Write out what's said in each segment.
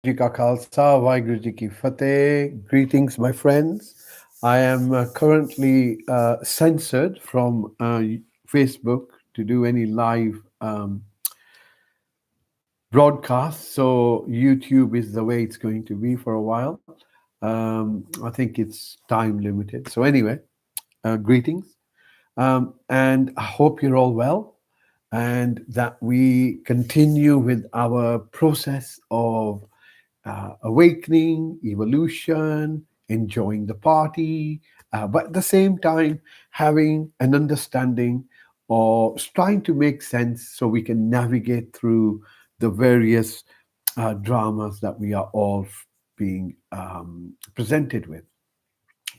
Ji Ka Khalsa, Waheguru Ji Ki Fateh. Greetings, my friends. I am currently censored from Facebook to do any live broadcast. So YouTube is the way it's going to be for a while. I think it's time limited. So anyway, greetings. And I hope you're all well and that we continue with our process of awakening, evolution, enjoying the party, but at the same time having an understanding or trying to make sense so we can navigate through the various dramas that we are all being presented with.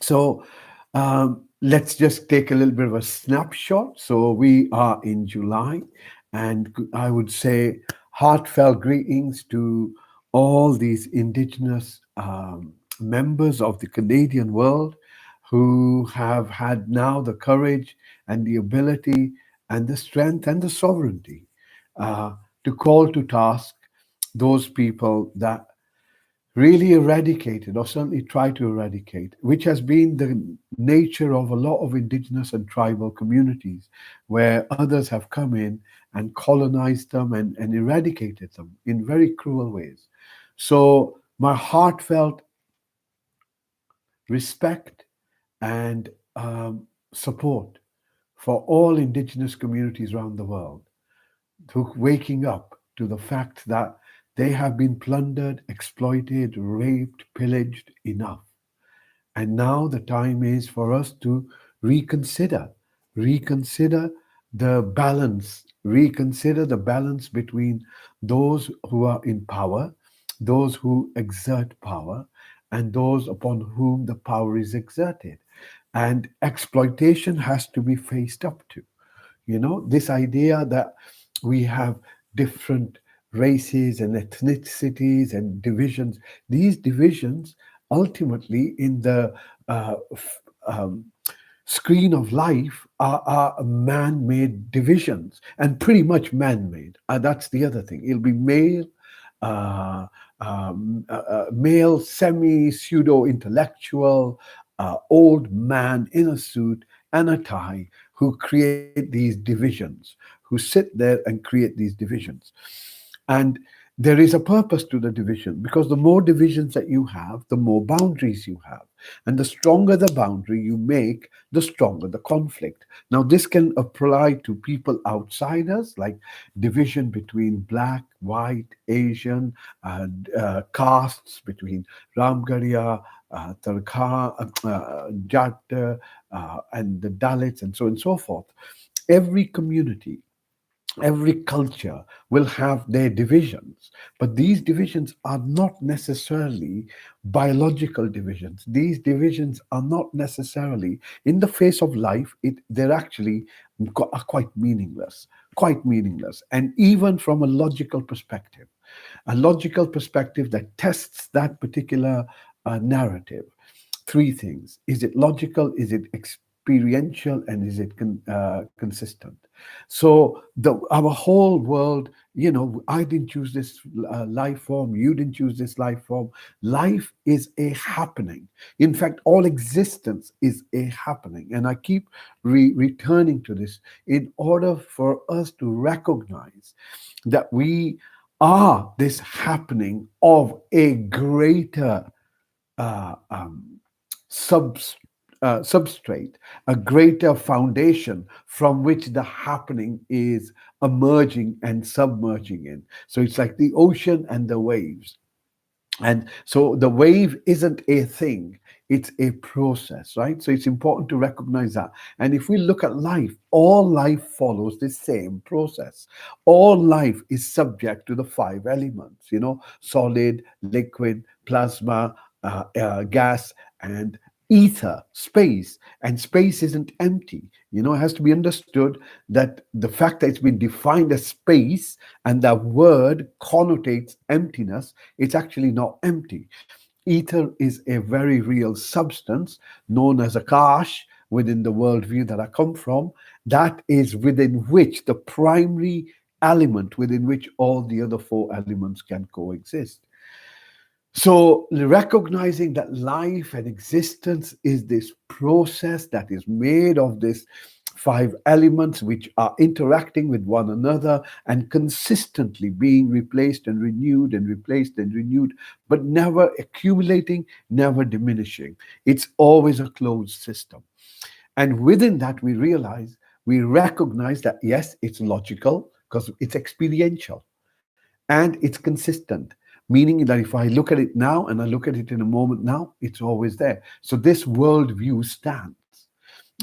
So let's just take a little bit of a snapshot. So we are in July, and I would say heartfelt greetings to all these indigenous members of the Canadian world who have had now the courage and the ability and the strength and the sovereignty uh, to call to task those people that really eradicated or certainly try to eradicate, which has been the nature of a lot of indigenous and tribal communities, where others have come in and colonized them and eradicated them in very cruel ways. So, my heartfelt respect and support for all indigenous communities around the world to waking up to the fact that they have been plundered, exploited, raped, pillaged enough. And now the time is for us to reconsider the balance, reconsider the balance between those who are in power, those who exert power, and those upon whom the power is exerted. And exploitation has to be faced up to. This idea that we have different races and ethnicities and divisions, these divisions ultimately in the uh, f- um, screen of life are man-made divisions and pretty much man-made. That's the other thing. It'll be male, uh, male, semi-pseudo intellectual, old man in a suit and a tie who create these divisions, who sit there and create these divisions. And there is a purpose to the division because the more divisions that you have, the more boundaries you have. And the stronger the boundary you make, the stronger the conflict. Now, this can apply to people outside us, like division between black, white, Asian, castes, between Ramgarhia, Tarkha, Jat, and the Dalits, and so on and so forth. Every community, every culture will have their divisions, but these divisions are not necessarily biological divisions. These divisions are not necessarily in the face of life. They're actually are quite meaningless, and even from a logical perspective, a logical perspective that tests that particular narrative. Three things: is it logical, is it experiential, and is it consistent? So our whole world, I didn't choose this life form, you didn't choose this life form. Life is a happening. In fact, all existence is a happening, and I keep returning to this in order for us to recognize that we are this happening of a greater uh, um, subs, substrate, a greater foundation from which the happening is emerging and submerging in. So it's like the ocean and the waves. And so the wave isn't a thing, it's a process, right? So it's important to recognize that. And if we look at life, all life follows the same process. All life is subject to the five elements, solid, liquid, plasma, gas, and ether, space. And space isn't empty. It has to be understood that the fact that it's been defined as space and that word connotates emptiness, it's actually not empty. Ether is a very real substance known as Akash within the worldview that I come from. That is within which the primary element within which all the other four elements can coexist. So, recognizing that life and existence is this process that is made of these five elements which are interacting with one another and consistently being replaced and renewed and replaced and renewed, but never accumulating, never diminishing. It's always a closed system. And within that, we recognize that yes, it's logical because it's experiential and it's consistent, meaning that if I look at it now and I look at it in a moment now, it's always there. So this worldview stands.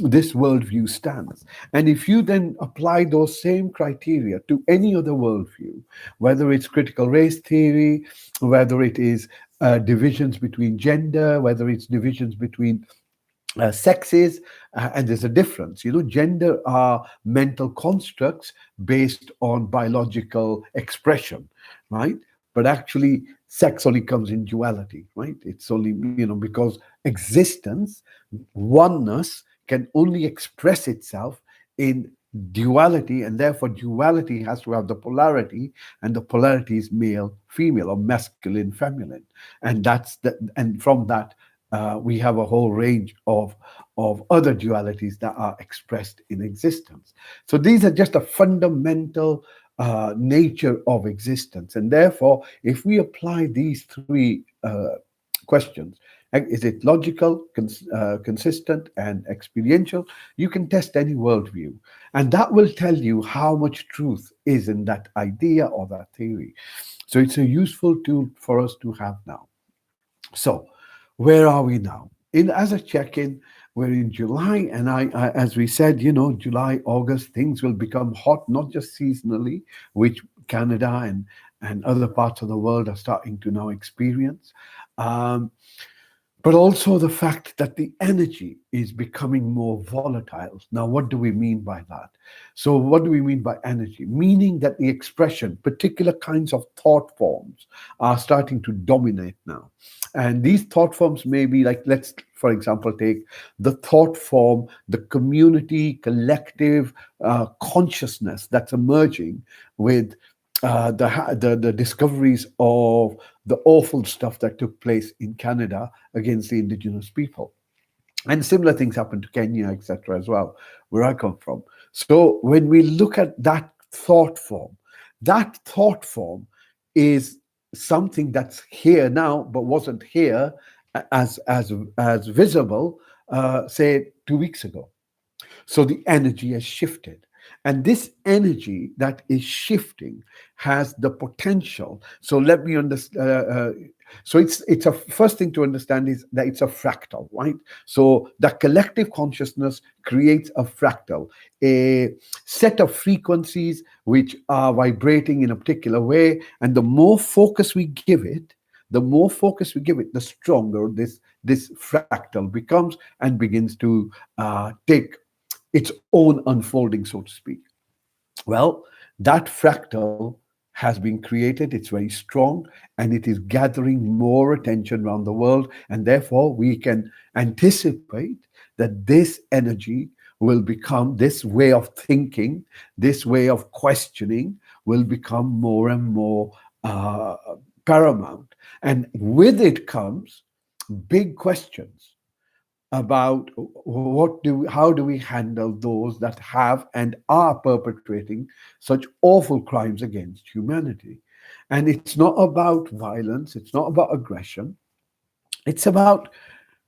This worldview stands. And if you then apply those same criteria to any other worldview, whether it's critical race theory, whether it is divisions between gender, whether it's divisions between sexes, and there's a difference. Gender are mental constructs based on biological expression, right? But actually, sex only comes in duality, right? It's only, because existence, oneness, can only express itself in duality, and therefore duality has to have the polarity, and the polarity is male female or masculine feminine. And from that, we have a whole range of other dualities that are expressed in existence. So these are just a fundamental nature of existence. And therefore, if we apply these three questions, is it logical, consistent, and experiential? You can test any worldview, and that will tell you how much truth is in that idea or that theory. So it's a useful tool for us to have now. So, where are we now? In as a check-in, we're in July, and as we said, July, August, things will become hot, not just seasonally, which Canada and other parts of the world are starting to now experience. Um, but also the fact that the energy is becoming more volatile. Now, what do we mean by that? So, what do we mean by energy? Meaning that the expression, particular kinds of thought forms, are starting to dominate now. And these thought forms may be like, let's, for example, take the thought form, the community, collective consciousness that's emerging with the discoveries of the awful stuff that took place in Canada against the indigenous people. And similar things happen to Kenya, etc., as well, where I come from. So when we look at that thought form is something that's here now, but wasn't here as visible, say 2 weeks ago. So the energy has shifted. And this energy that is shifting has the potential. So let me understand. So it's a first thing to understand is that it's a fractal, right? So the collective consciousness creates a fractal, a set of frequencies which are vibrating in a particular way, and the more focus we give it, the stronger this fractal becomes and begins to take its own unfolding, so to speak. Well, that fractal has been created, it's very strong, and it is gathering more attention around the world. And therefore, we can anticipate that this energy will become this way of thinking, this way of questioning will become more and more paramount. And with it comes big questions about how do we handle those that have and are perpetrating such awful crimes against humanity. And it's not about violence, it's not about aggression, it's about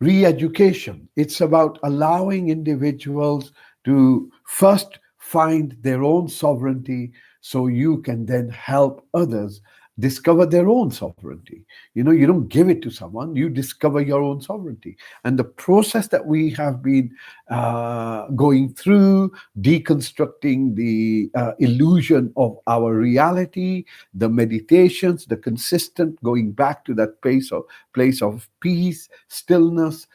re-education. It's about allowing individuals to first find their own sovereignty so you can then help others discover their own sovereignty. You don't give it to someone, you discover your own sovereignty. And the process that we have been going through, deconstructing the illusion of our reality, the meditations, the consistent going back to that place of peace, stillness,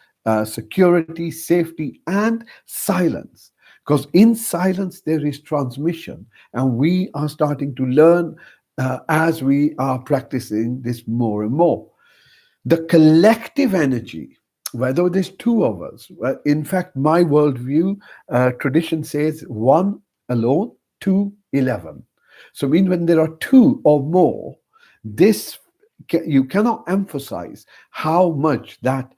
security, safety, and silence. Because in silence there is transmission, and we are starting to learn as we are practicing this more and more. The collective energy, whether there's two of us, in fact, my worldview tradition says one alone, two, 11. So, I mean, when there are two or more, this you cannot emphasize how much that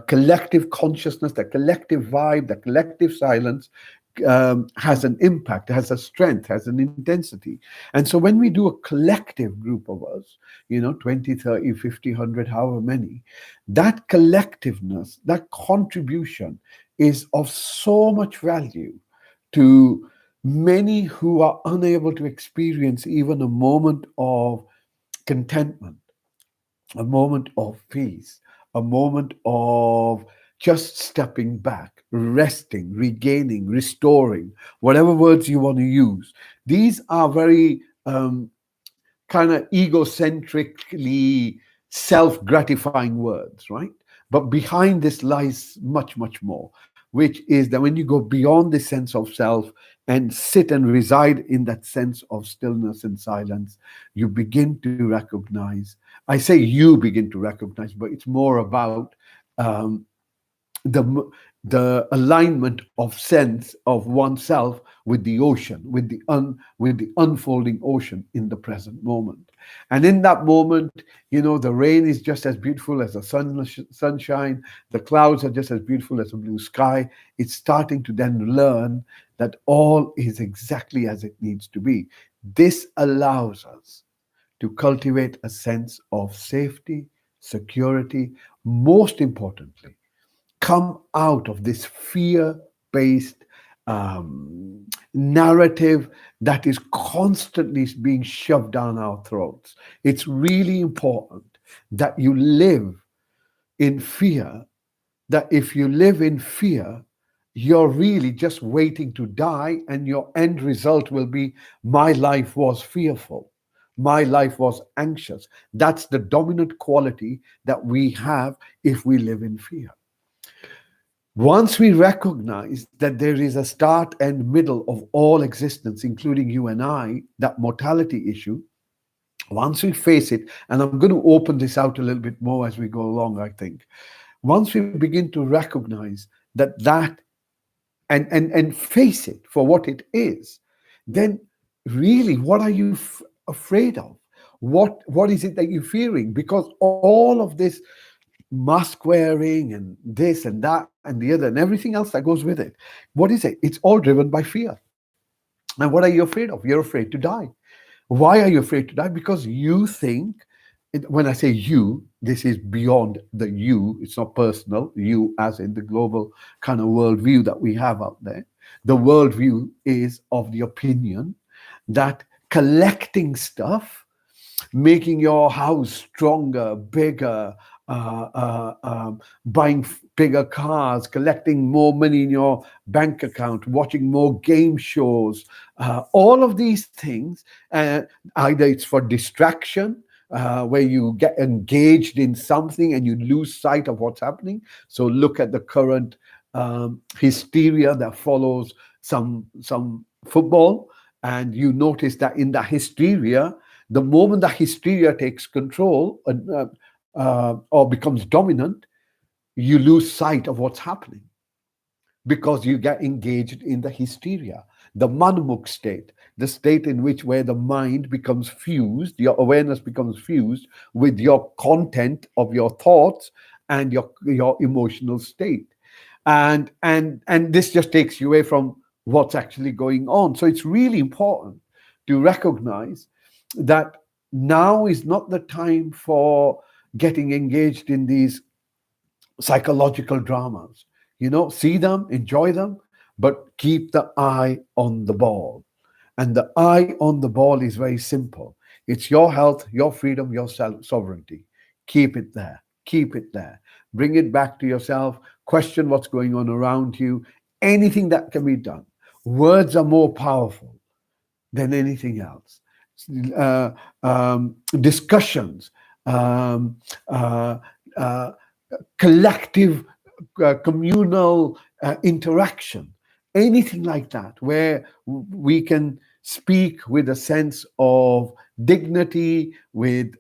collective consciousness, the collective vibe, the collective silence has an impact, has a strength, has an intensity. And so when we do a collective group of us, 20, 30, 50, 100, however many, that collectiveness, that contribution is of so much value to many who are unable to experience even a moment of contentment, a moment of peace, a moment of just stepping back, resting, regaining, restoring, whatever words you want to use. These are very kind of egocentrically self gratifying words, right? But behind this lies much, much more, which is that when you go beyond the sense of self and sit and reside in that sense of stillness and silence, you begin to recognize. I say you begin to recognize, but it's more about um, the the alignment of sense of oneself with the ocean, with the unfolding ocean in the present moment. And in that moment, the rain is just as beautiful as the sunshine. The clouds are just as beautiful as the blue sky. It's starting to then learn that all is exactly as it needs to be. This allows us to cultivate a sense of safety, security, most importantly come out of this fear based narrative that is constantly being shoved down our throats. It's really important that you live in fear, that if you live in fear, you're really just waiting to die, and your end result will be my life was fearful. My life was anxious. That's the dominant quality that we have if we live in fear. Once we recognize that there is a start and middle of all existence, including you and I, that mortality issue, once we face it, and I'm going to open this out a little bit more as we go along, I think. Once we begin to recognize that and face it for what it is, then really, what are you afraid of? What is it that you're fearing? Because all of this mask wearing and this and that and the other and everything else that goes with it. What is it? It's all driven by fear. And what are you afraid of? You're afraid to die. Why are you afraid to die? Because you think, when I say you, this is beyond the you, it's not personal, you as in the global kind of worldview that we have out there. The worldview is of the opinion that collecting stuff, making your house stronger, bigger, buying bigger cars, collecting more money in your bank account, watching more game shows, all of these things, either it's for distraction, where you get engaged in something and you lose sight of what's happening. So look at the current hysteria that follows some football, and you notice that in the hysteria, the moment the hysteria takes control or becomes dominant, you lose sight of what's happening because you get engaged in the hysteria, the manmuk state, the state in which where the mind becomes fused, your awareness becomes fused with your content of your thoughts and your emotional state. And this just takes you away from what's actually going on. So it's really important to recognize that now is not the time for getting engaged in these psychological dramas. See them, enjoy them, but keep the eye on the ball. And the eye on the ball is very simple. It's your health, your freedom, your sovereignty. Keep it there. Keep it there. Bring it back to yourself. Question what's going on around you. Anything that can be done. Words are more powerful than anything else. Discussions, um, uh, uh, collective, communal interaction, anything like that, where we can speak with a sense of dignity, with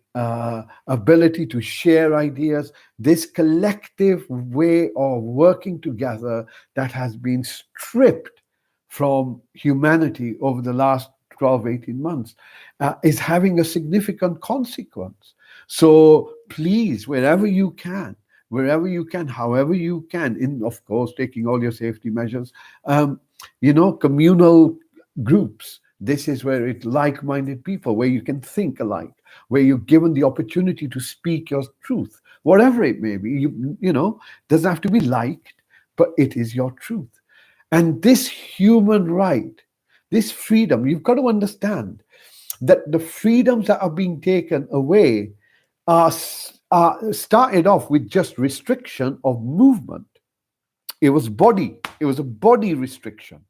ability to share ideas, this collective way of working together that has been stripped from humanity over the last 12, 18 months is having a significant consequence. So please, wherever you can, however you can, in of course taking all your safety measures, um, communal groups. This is where it's like-minded people, where you can think alike, where you're given the opportunity to speak your truth, whatever it may be. Doesn't have to be liked, but it is your truth. And this human right, this freedom, you've got to understand that the freedoms that are being taken away are started off with just restriction of movement. It was a body restriction,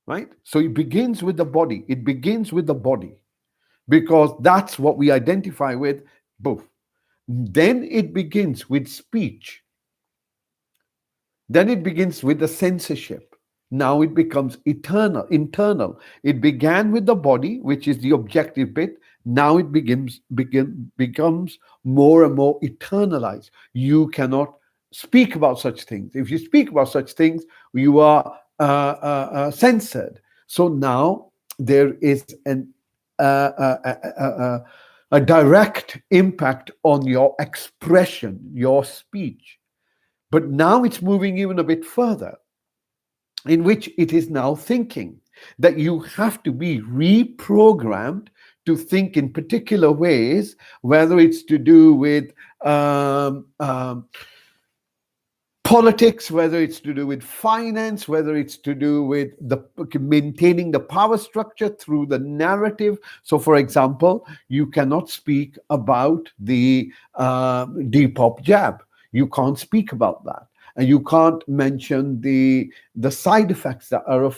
right? So it begins with the body. It begins with the body because that's what we identify with, both. Then it begins with speech. Then it begins with the censorship. Now it becomes internal. It began with the body, which is the objective bit. Now it becomes more and more eternalized. You cannot speak about such things. If you speak about such things, you are censored. So now there is a direct impact on your expression, your speech. But now it's moving even a bit further, in which it is now thinking that you have to be reprogrammed to think in particular ways, whether it's to do with politics, whether it's to do with finance, whether it's to do with the maintaining the power structure through the narrative. So, for example, you cannot speak about the Depop jab. You can't speak about that, and you can't mention the side effects that are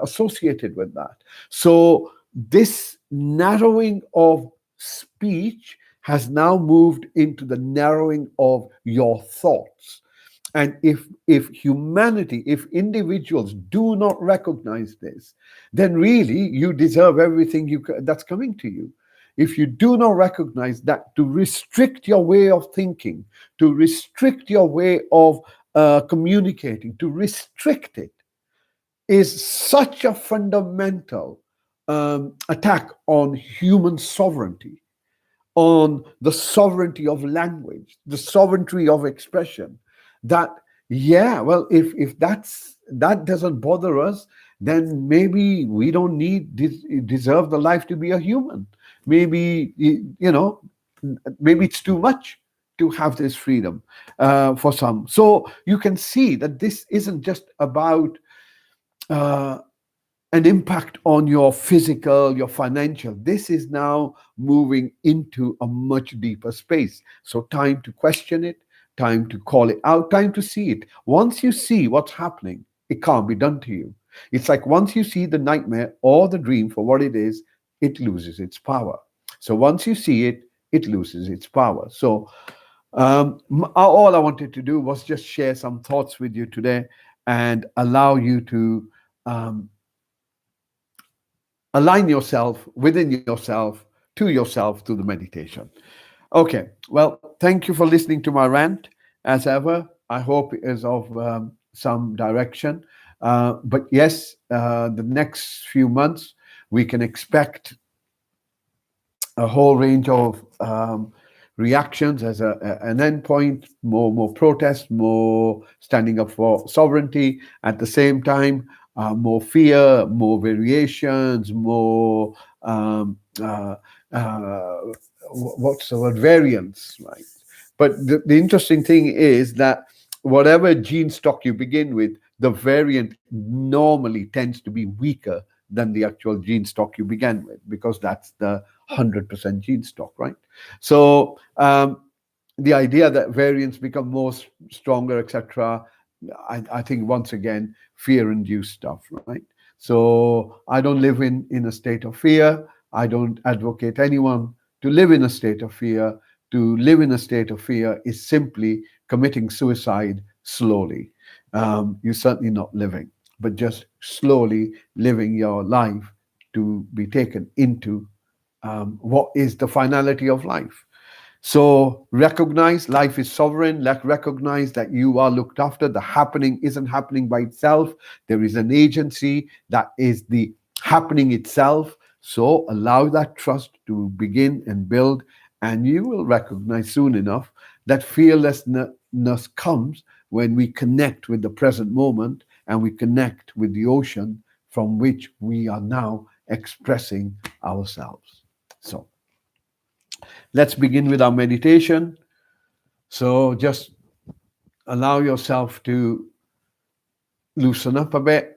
associated with that. So, this narrowing of speech has now moved into the narrowing of your thoughts. And if humanity, if individuals do not recognize this, then really you deserve everything that's coming to you. If you do not recognize that, to restrict your way of thinking, to restrict your way of communicating, to restrict it, is such a fundamental attack on human sovereignty, on the sovereignty of language, the sovereignty of expression, that yeah, well, if that doesn't bother us, then maybe we don't deserve the life to be a human. Maybe maybe it's too much to have this freedom for some. So you can see that this isn't just about an impact on your physical, your financial. This is now moving into a much deeper space. So time to question it, time to call it out, time to see it. Once you see what's happening, it can't be done to you. It's like once you see the nightmare or the dream for what it is, it loses its power. So once you see it, it loses its power. So all I wanted to do was just share some thoughts with you today and allow you to align yourself within yourself, to yourself, through the meditation. Okay, well, thank you for listening to my rant. As ever, I hope it is of some direction. But yes, the next few months, we can expect a whole range of reactions as an endpoint, more protests, more standing up for sovereignty. At the same time, more fear, more variations, more what's the word, variance, right? But the interesting thing is that whatever gene stock you begin with, the variant normally tends to be weaker than the actual gene stock you began with, because that's the 100% gene stock, right? So the idea that variants become more stronger, etc., I think once again, fear-induced stuff, right? So I don't live in a state of fear. I don't advocate anyone to live in a state of fear. To live in a state of fear is simply committing suicide slowly. You're certainly not living, but just slowly living your life to be taken into what is the finality of life. So recognize life is sovereign. Recognize that you are looked after. The happening isn't happening by itself. There is an agency that is the happening itself. So allow that trust to begin and build, and you will recognize soon enough that fearlessness comes when we connect with the present moment and we connect with the ocean from which we are now expressing ourselves. So let's begin with our meditation. So just allow yourself to loosen up a bit,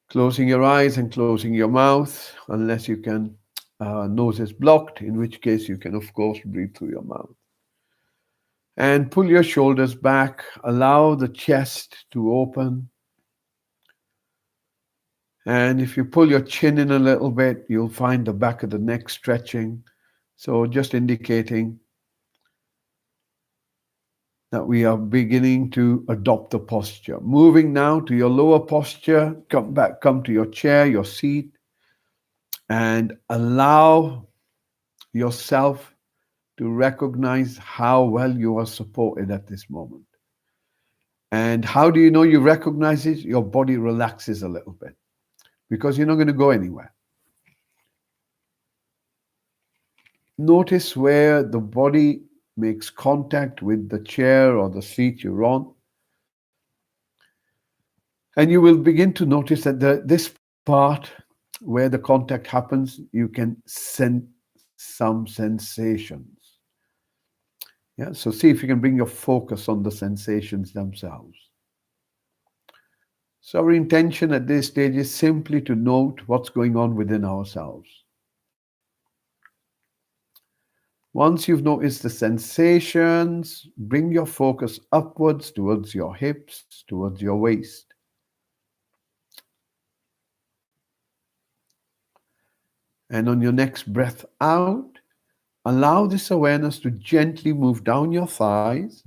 closing your eyes and closing your mouth, unless you can, nose is blocked, in which case you can, of course, breathe through your mouth. And pull your shoulders back, allow the chest to open. And if you pull your chin in a little bit, you'll find the back of the neck stretching. So just indicating that we are beginning to adopt the posture. Moving now to your lower posture, come to your chair, your seat, and allow yourself to recognize how well you are supported at this moment. And how do you know you recognize it? Your body relaxes a little bit because you're not going to go anywhere. Notice where the body makes contact with the chair or the seat you're on. And you will begin to notice that this part where the contact happens, you can sense some sensations. Yeah, so see if you can bring your focus on the sensations themselves. So our intention at this stage is simply to note what's going on within ourselves. Once you've noticed the sensations, bring your focus upwards towards your hips, towards your waist. And on your next breath out, allow this awareness to gently move down your thighs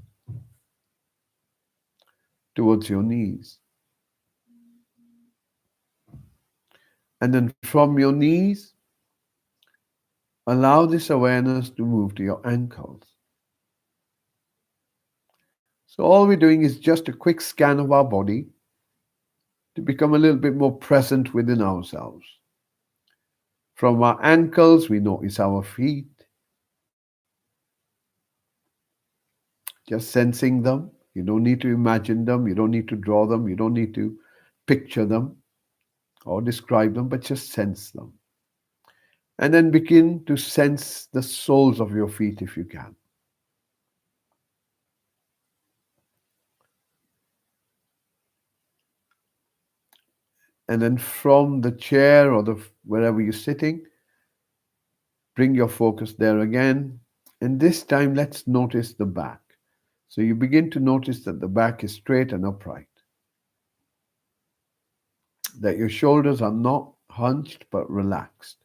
towards your knees. And then from your knees, allow this awareness to move to your ankles. So all we're doing is just a quick scan of our body to become a little bit more present within ourselves. From our ankles, we notice our feet, just sensing them. You don't need to imagine them. You don't need to draw them. You don't need to picture them or describe them, but just sense them. And then begin to sense the soles of your feet if you can. And then from the chair or wherever you're sitting, bring your focus there again. And this time, let's notice the back. So you begin to notice that the back is straight and upright, that your shoulders are not hunched but relaxed.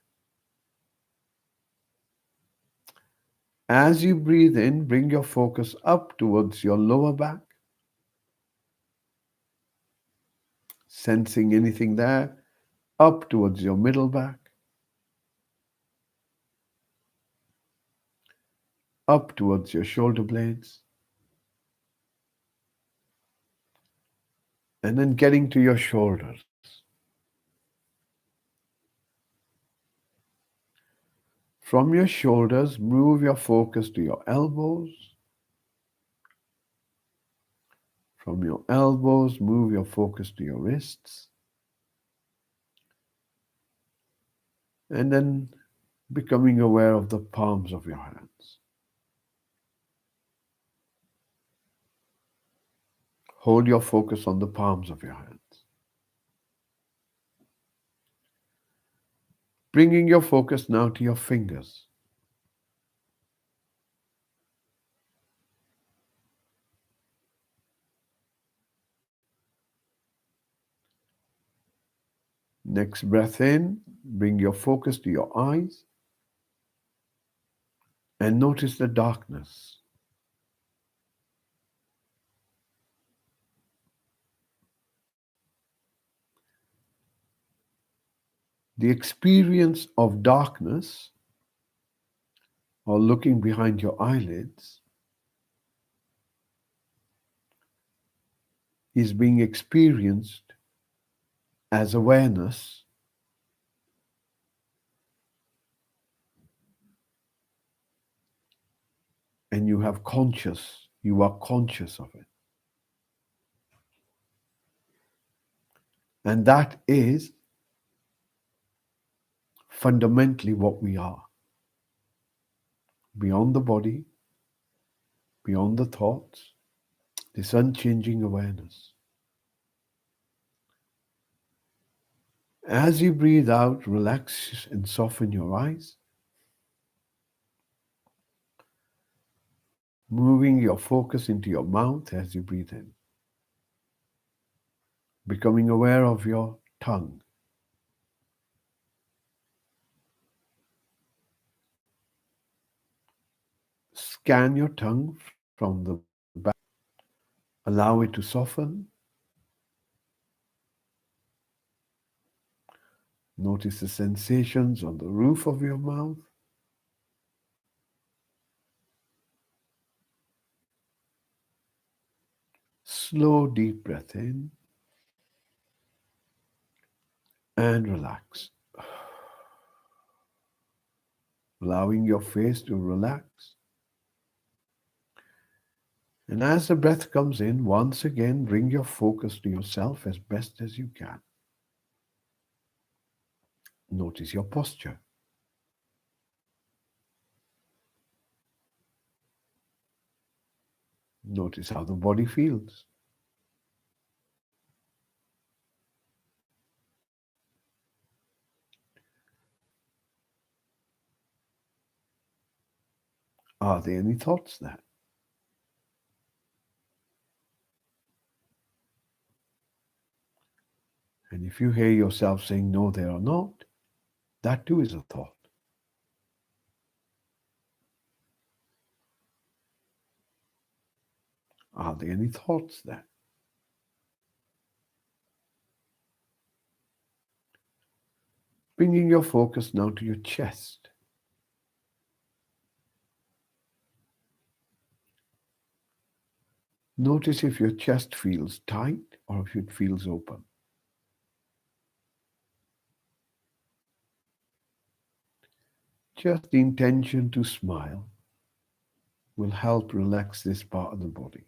As you breathe in, bring your focus up towards your lower back, sensing anything there, up towards your middle back, up towards your shoulder blades, and then getting to your shoulders. From your shoulders, move your focus to your elbows. From your elbows, move your focus to your wrists. And then becoming aware of the palms of your hands. Hold your focus on the palms of your hands. Bringing your focus now to your fingers. Next breath in, bring your focus to your eyes and notice the darkness. The experience of darkness or looking behind your eyelids is being experienced as awareness, and you are conscious of it. And that is fundamentally what we are, beyond the body, beyond the thoughts, this unchanging awareness. As you breathe out, relax and soften your eyes, moving your focus into your mouth as you breathe in, becoming aware of your tongue. Scan your tongue from the back, allow it to soften. Notice the sensations on the roof of your mouth. Slow, deep breath in and relax, allowing your face to relax. And as the breath comes in, once again, bring your focus to yourself as best as you can. Notice your posture. Notice how the body feels. Are there any thoughts there? And if you hear yourself saying, no, there are not, that too is a thought. Are there any thoughts there? Bringing your focus now to your chest. Notice if your chest feels tight or if it feels open. Just the intention to smile will help relax this part of the body.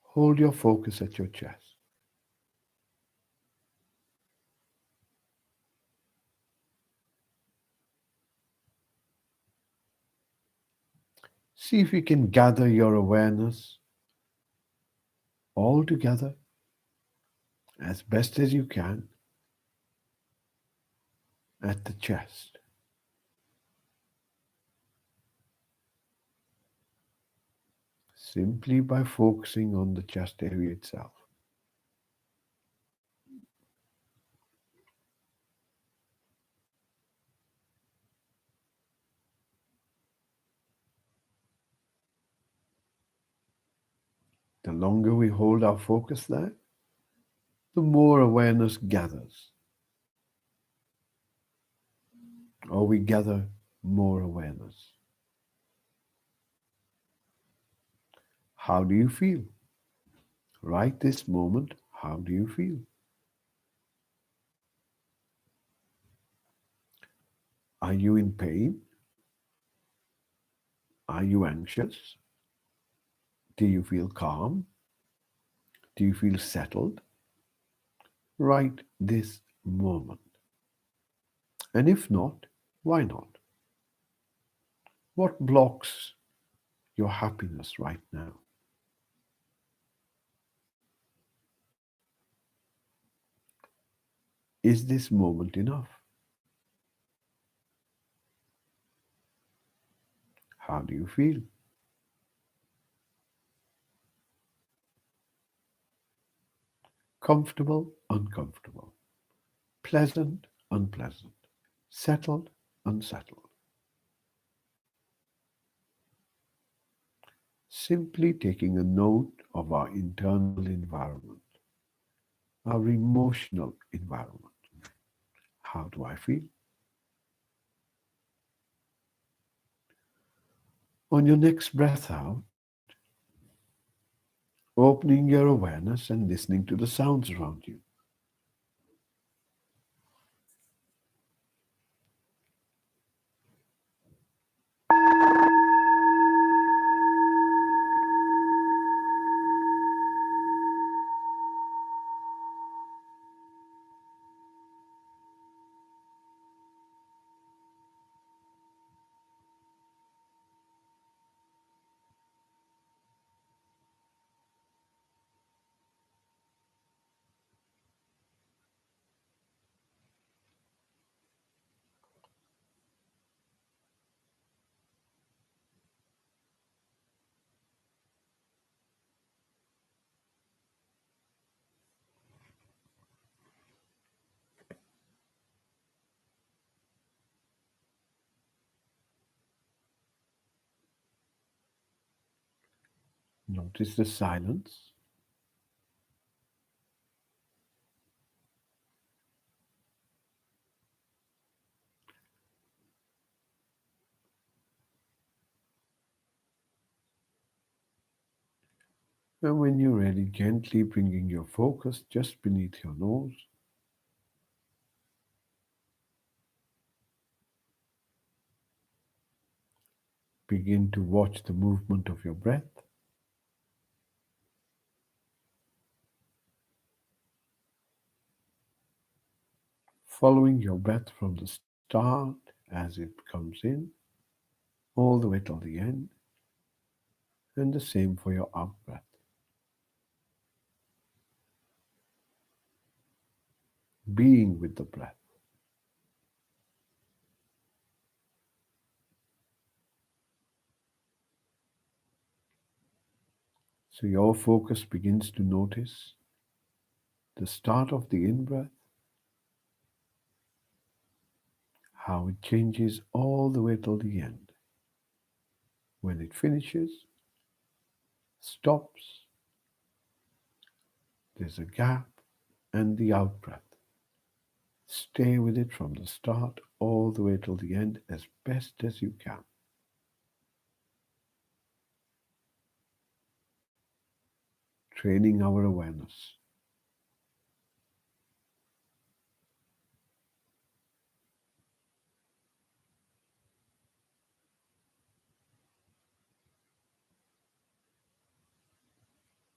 Hold your focus at your chest. See if you can gather your awareness all together as best as you can at the chest. Simply by focusing on the chest area itself. The longer we hold our focus there, the more awareness gathers, or we gather more awareness. How do you feel? Right this moment, how do you feel? Are you in pain? Are you anxious? Do you feel calm? Do you feel settled? Right this moment. And if not, why not? What blocks your happiness right now? Is this moment enough? How do you feel? Comfortable, uncomfortable. Pleasant, unpleasant. Settled, unsettled. Simply taking a note of our internal environment, our emotional environment. How do I feel? On your next breath out, opening your awareness and listening to the sounds around you. Notice the silence. And when you're ready, gently bringing your focus just beneath your nose. Begin to watch the movement of your breath, following your breath from the start as it comes in, all the way till the end, and the same for your out breath. Being with the breath. So your focus begins to notice the start of the in breath, how it changes all the way till the end. When it finishes, stops, there's a gap, and the out breath. Stay with it from the start all the way till the end as best as you can. Training our awareness.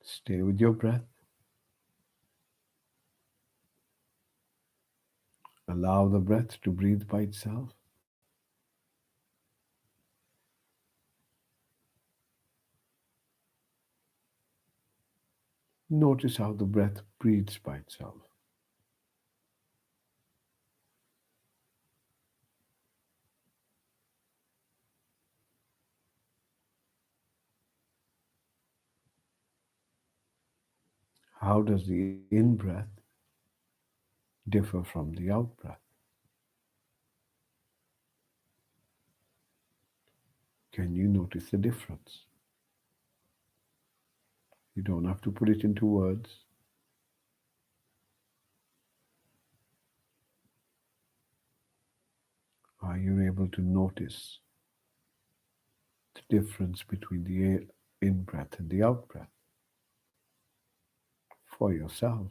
Stay with your breath. Allow the breath to breathe by itself. Notice how the breath breathes by itself. How does the in breath differ from the out breath? Can you notice the difference? You don't have to put it into words. Are you able to notice the difference between the in breath and the out breath for yourself?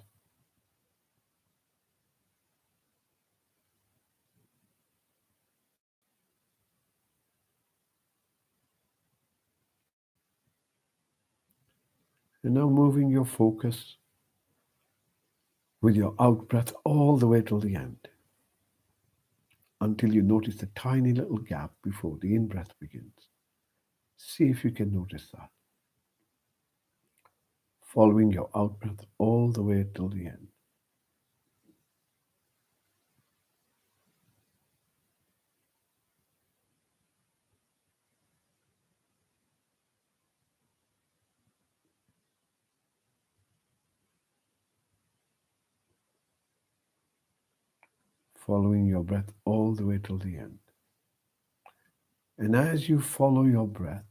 And now moving your focus with your out breath all the way till the end until you notice the tiny little gap before the in breath begins. See if you can notice that. Following your out breath all the way till the end. Following your breath all the way till the end. And as you follow your breath,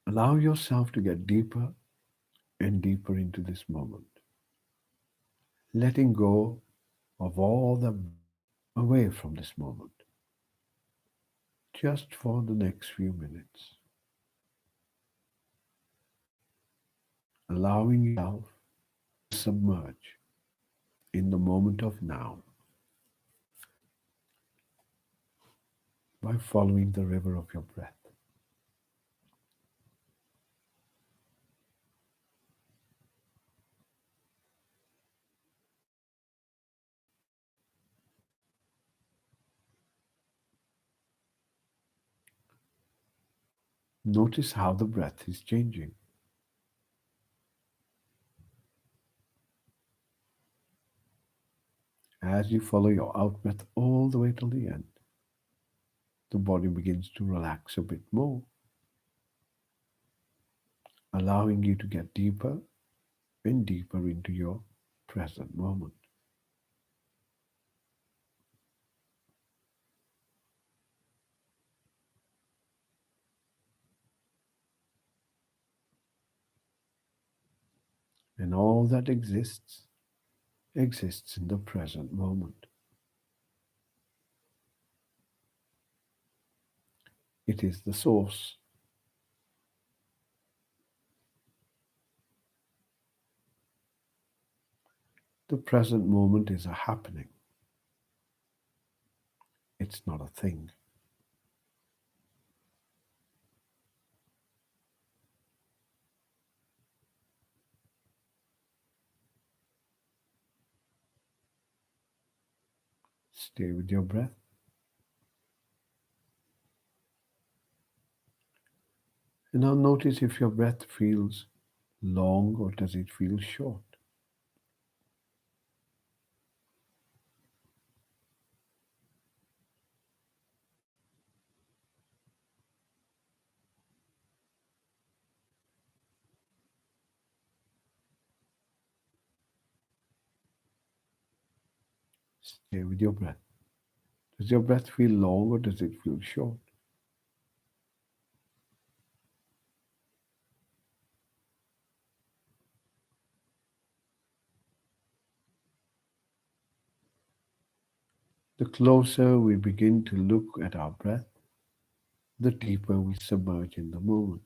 allow yourself to get deeper and deeper into this moment, letting go of all the away from this moment, just for the next few minutes. allowing yourself to submerge in the moment of now by following the river of your breath. Notice how the breath is changing. As you follow your out breath all the way till the end, the body begins to relax a bit more, allowing you to get deeper and deeper into your present moment. And all that exists in the present moment. It is the source. The present moment is a happening. It's not a thing. Stay with your breath. And now notice if your breath feels long or does it feel short. Stay with your breath. Does your breath feel long or does it feel short? The closer we begin to look at our breath, the deeper we submerge in the moment.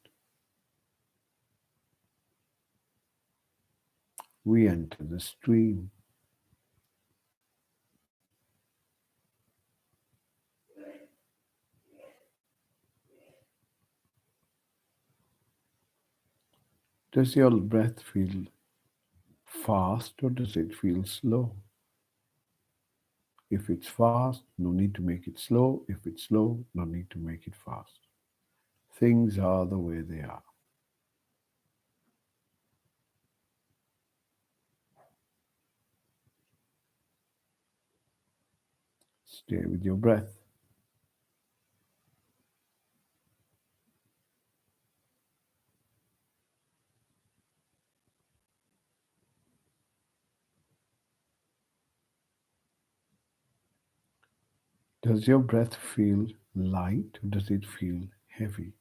We enter the stream. Does your breath feel fast or does it feel slow? If it's fast, no need to make it slow. If it's slow, no need to make it fast. Things are the way they are. Stay with your breath. Does your breath feel light or does it feel heavy?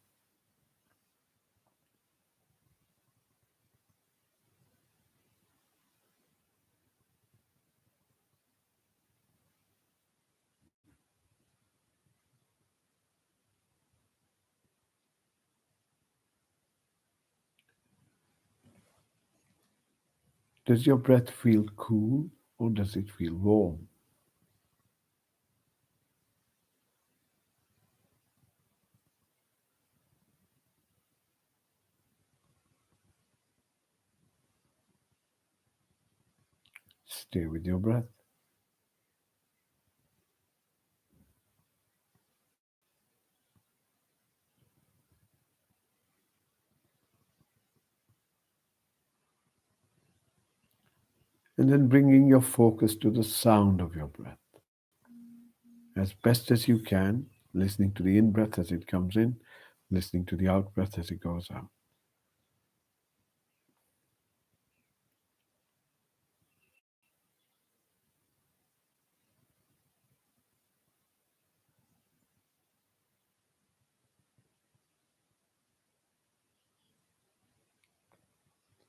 Does your breath feel cool or does it feel warm? Stay with your breath. And then bringing your focus to the sound of your breath. As best as you can, listening to the in breath as it comes in, listening to the out breath as it goes out.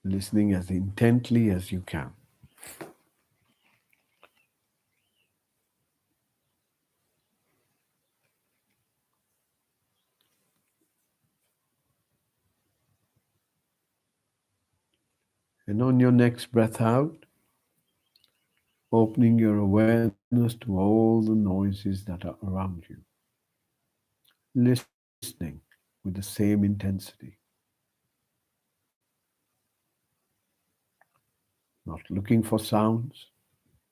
Listening as intently as you can. And on your next breath out, opening your awareness to all the noises that are around you, listening with the same intensity, not looking for sounds,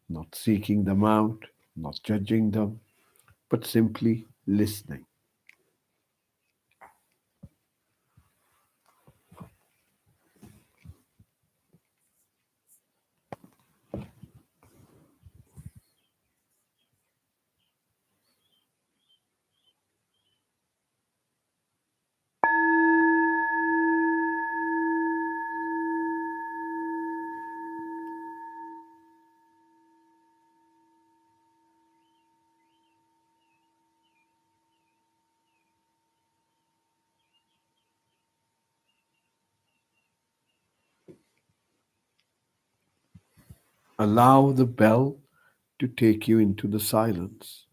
not seeking them out, not judging them, but simply listening. Allow the bell to take you into the silence.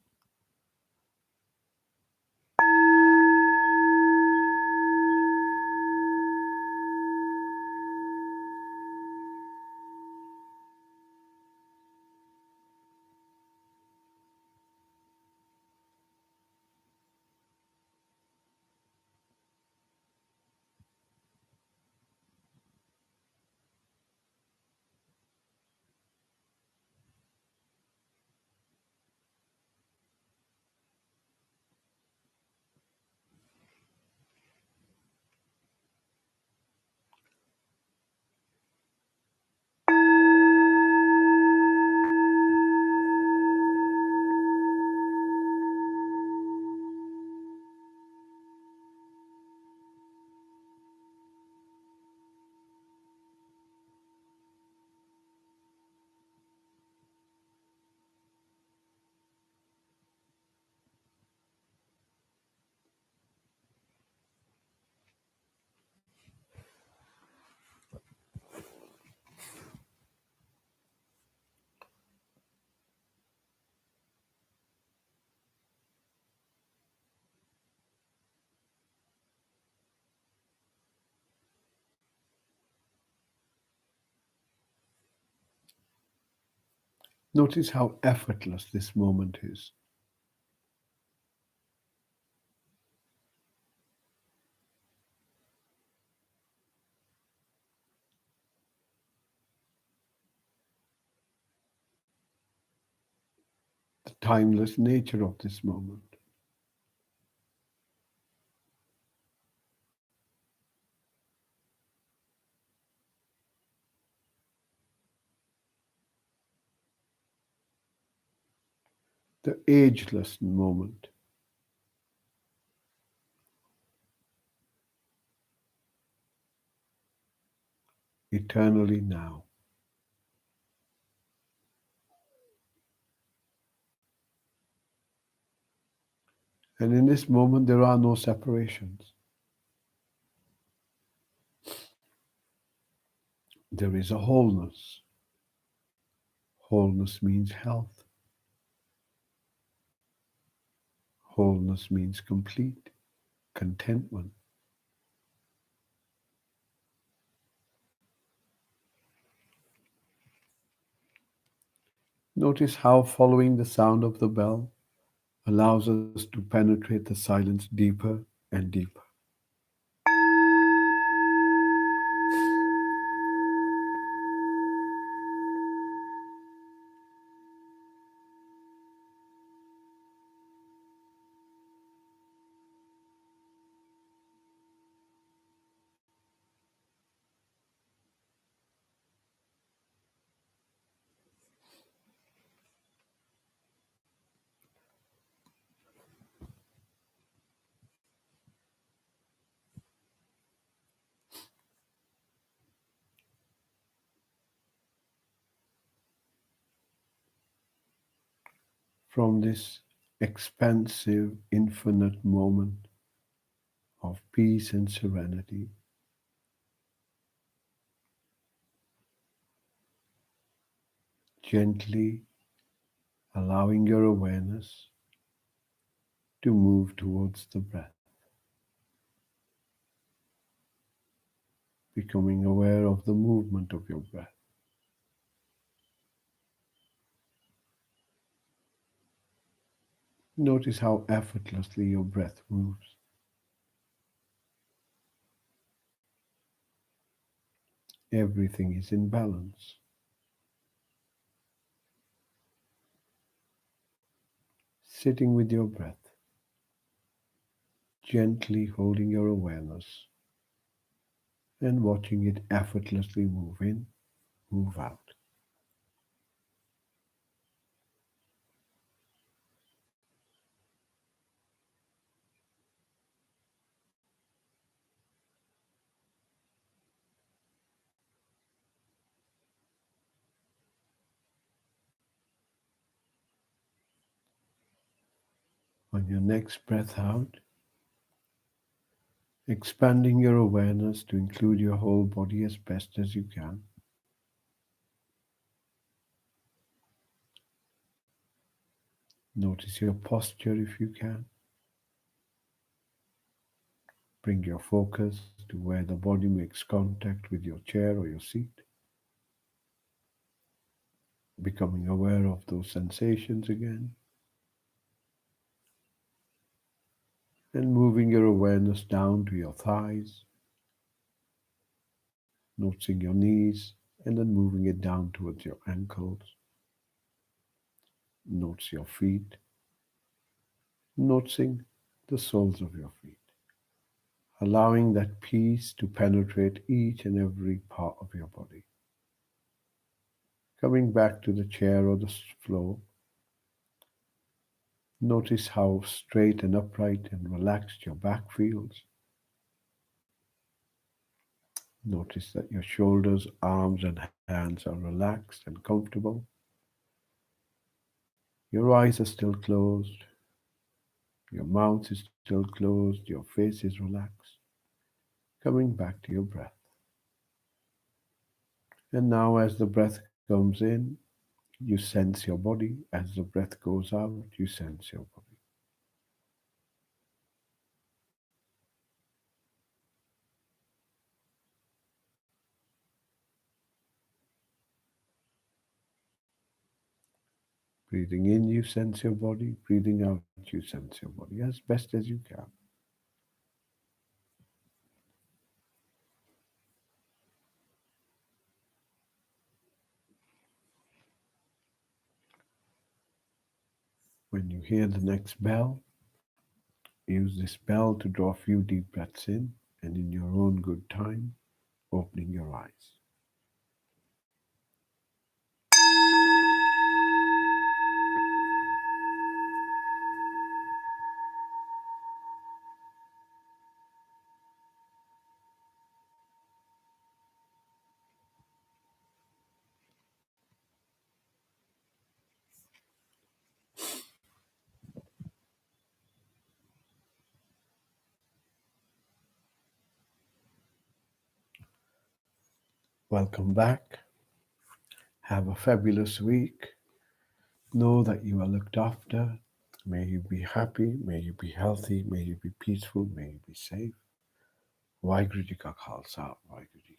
Notice how effortless this moment is. The timeless nature of this moment. The ageless moment. Eternally now. And in this moment, there are no separations. There is a wholeness. Wholeness means health. Wholeness means complete contentment. Notice how following the sound of the bell allows us to penetrate the silence deeper and deeper. From this expansive, infinite moment of peace and serenity, gently allowing your awareness to move towards the breath. becoming aware of the movement of your breath. Notice how effortlessly your breath moves. Everything is in balance. Sitting with your breath, gently holding your awareness and watching it effortlessly move in, move out. On your next breath out, expanding your awareness to include your whole body as best as you can. Notice your posture if you can. Bring your focus to where the body makes contact with your chair or your seat, becoming aware of those sensations again, and moving your awareness down to your thighs, noticing your knees, and then moving it down towards your ankles. Notice your feet, noticing the soles of your feet, allowing that peace to penetrate each and every part of your body. Coming back to the chair or the floor, notice how straight and upright and relaxed your back feels. Notice that your shoulders, arms, and hands are relaxed and comfortable. Your eyes are still closed. Your mouth is still closed. Your face is relaxed. Coming back to your breath. And now, as the breath comes in, you sense your body. As the breath goes out, you sense your body. Breathing in, you sense your body. Breathing out, you sense your body as best as you can. When you hear the next bell, use this bell to draw a few deep breaths in, and in your own good time, opening your eyes. Welcome back. Have a fabulous week. Know that you are looked after. May you be happy. May you be healthy. May you be peaceful. May you be safe. Waheguru Ji Ka Khalsa, Waheguru Ji